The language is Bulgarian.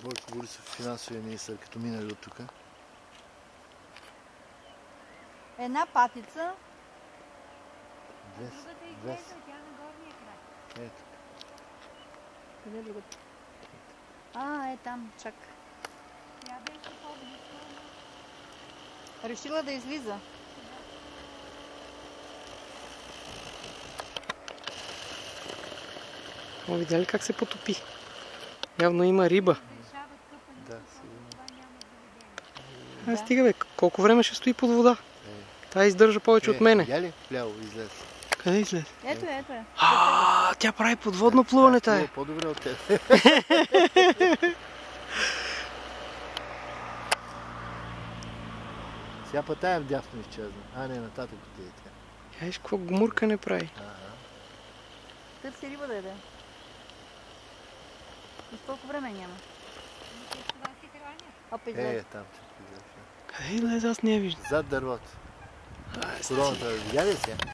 Бойко Борисов, финансовия министър, като минали от тук. Една патица. Другата изглежда, тя на горния край. Ето. Къде е другата? Е там, чак. Тя беше по-близко. Решила да излиза. Видя ли как се потопи? Явно има риба. Да, сигурно. Стига бе, колко време ще стои под вода? Тя издържа повече от мене. Я ли? Вляво излез. Къде излез? Ето е. Тя прави подводно плуване тая. По-добре от теб. Сега па тая вдясно изчезна. Не, нататък отиде тя. Я виж какво гмурка не прави. Търси риба да яде. И толкова време няма. Това си храня. Опа, излезе. Там. Къде излезе? Аз не я виждам. Зад дървото. Короната, видя ли сега?